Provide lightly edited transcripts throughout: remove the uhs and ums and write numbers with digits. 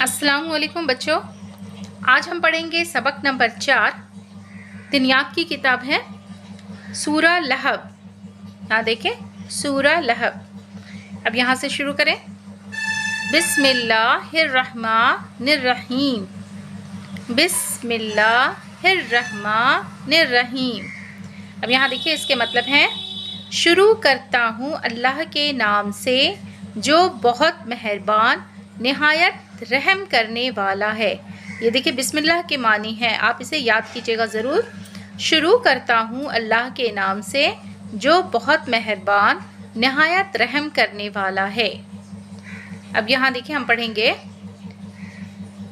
अस्सलाम वालेकुम बच्चों। आज हम पढ़ेंगे सबक नंबर 4। दिनयात की किताब है सूरा लहब। यहाँ देखें, सूरा लहब। अब यहाँ से शुरू करें। बिस्मिल्लाहिर्रहमानिर्रहीम। बिस्मिल्लाहिर्रहमानिर्रहीम। अब यहाँ देखिए, इसके मतलब हैं शुरू करता हूँ अल्लाह के नाम से जो बहुत मेहरबान निहायत रहम करने वाला है। ये देखिए, बिस्मिल्लाह के मानी है, आप इसे याद कीजिएगा ज़रूर। शुरू करता हूँ अल्लाह के नाम से जो बहुत मेहरबान निहायत रहम करने वाला है। अब यहाँ देखिए, हम पढ़ेंगे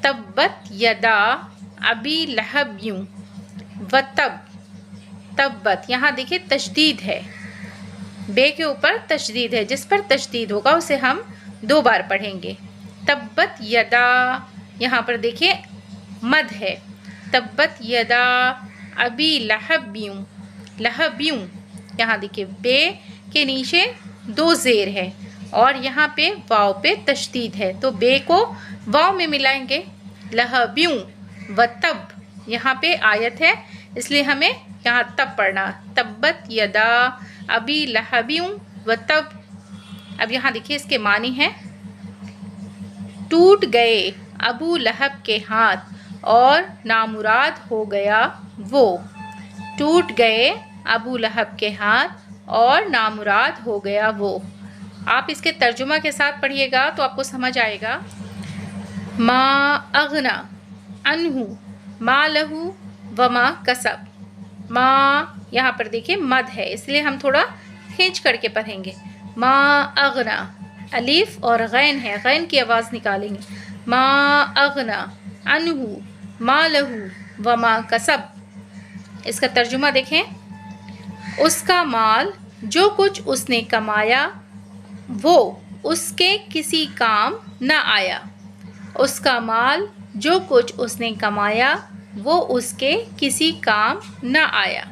तब्बत यदा अबी लहब यूं व तब्बत। यहाँ देखिए तशदीद है, बे के ऊपर तशदीद है, जिस पर तशदीद होगा उसे हम 2 बार पढ़ेंगे। तब्बत यदा, यहाँ पर देखिए मद है। तब्बत यदा अबी लहब यूं, लहब यूं। यहाँ देखिए बे के नीचे 2 ज़ेर है और यहाँ पे वाव पे तशदीद है, तो बे को वाव में मिलाएंगे। लहब यूं व तब, यहाँ पे आयत है इसलिए हमें यहाँ तब पढ़ना। तब्बत यदा अबी लहब यूं व तब। अब यहाँ देखिए, इसके मानी हैं टूट गए अबू लहब के हाथ और नामुराद हो गया वो। टूट गए अबू लहब के हाथ और नामुराद हो गया वो। आप इसके तर्जुमा के साथ पढ़िएगा तो आपको समझ आएगा। मा अगना अनहु मा लहू वमा कसब। मा, यहाँ पर देखिए मद है इसलिए हम थोड़ा खींच करके पढ़ेंगे। मा अगना, अलीफ और गैन है, गैन की आवाज़ निकालेंगे। मा अगना अनहु मा लहू वमा कसब। इसका तर्जुमा देखें। उसका माल जो कुछ उसने कमाया वो उसके किसी काम न आया। उसका माल जो कुछ उसने कमाया वो उसके किसी काम न आया।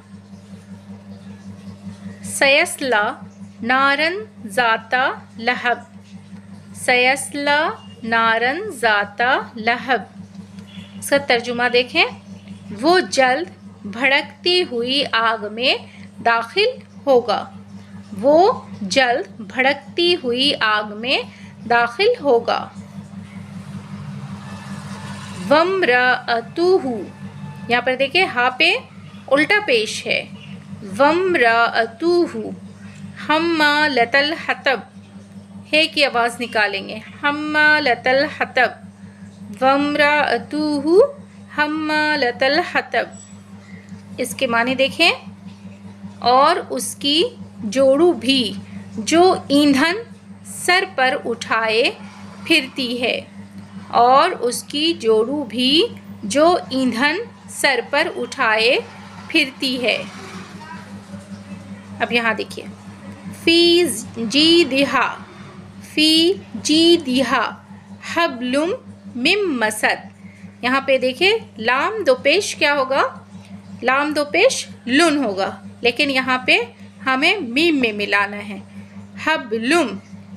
सयस्ला नारन ज़ाता लहब। सयस्ला नारन ज़ाता लहब। इसका तर्जुमा देखें। वो जल्द भड़कती हुई आग में दाखिल होगा। वो जल्द भड़कती हुई आग में दाखिल होगा। वम्रअतुहु, यहाँ पर देखिए हा पे उल्टा पेश है। वम्रअतुहु हम्मालतल हतब, हे की आवाज़ निकालेंगे। हम्मालतल हतब। वम्रअतुहु हम्मालतल हतब। इसके माने देखें। और उसकी जोड़ू भी जो ईंधन सर पर उठाए फिरती है। और उसकी जोड़ू भी जो ईंधन सर पर उठाए फिरती है। अब यहाँ देखिए, फ़ी जी दिहा, फ़ी जी दिहा हब्लुम मिम मसद। यहाँ पे देखिए लाम दो पेश क्या होगा? लाम दो पेश लुन होगा, लेकिन यहाँ पे हमें मीम में मिलाना है। हब्लुम,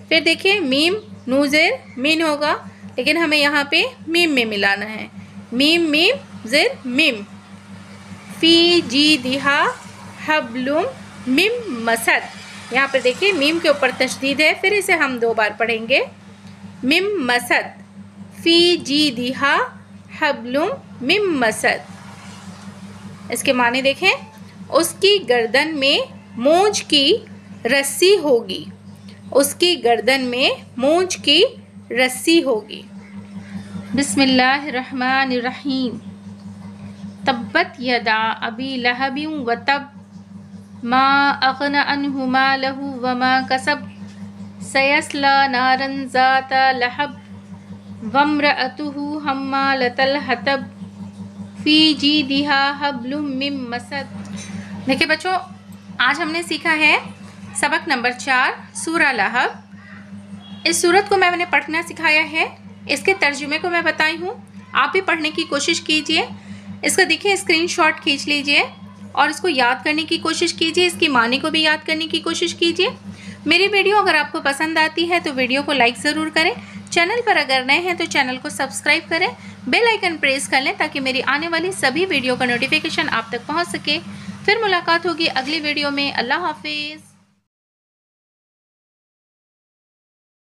फिर देखिए मीम नूज़ेर मीन होगा, लेकिन हमें यहाँ पे मीम में मिलाना है। मीम मीम ज़ेर मीम। फ़ी जी दिहा हब्लुम मिम मसद। यहाँ पर देखिए मीम के ऊपर तशदीद है, फिर इसे हम 2 बार पढ़ेंगे। मिम मसद। फ़ी जी दिहा हब्लुम मिम मसद। इसके माने देखें। उसकी गर्दन में मूंछ की रस्सी होगी। उसकी गर्दन में मूंछ की रस्सी होगी। बिस्मिल्लाहिर्रहमानिर्रहीम। तब्बत यदा अबी लहब व तब मा अगना अन्हु मालहु वमा कसब। सयस्ला नारन ज़ाता लहब वम्रअतुहु हम्मालतल हतब फ़ी जीदिहा हब्लुम मिम मसद। देखिए बच्चों, आज हमने सीखा है सबक नंबर 4 सूरा लहब। इस सूरत को मैंने पढ़ना सिखाया है, इसके तर्जुमे को मैं बताई हूँ। आप भी पढ़ने की कोशिश कीजिए। इसका देखिए स्क्रीनशॉट खींच लीजिए और इसको याद करने की कोशिश कीजिए। इसकी मानी को भी याद करने की कोशिश कीजिए। मेरी वीडियो अगर आपको पसंद आती है तो वीडियो को लाइक ज़रूर करें, چینل پر اگر نئے ہیں تو چینل کو سبسکرائب کریں، بیل آئیکن پریس کر لیں تاکہ میری آنے والی سبھی ویڈیو کا نوٹیفیکیشن آپ تک پہنچ سکے۔ پھر ملاقات ہوگی اگلی ویڈیو میں۔ اللہ حافظ۔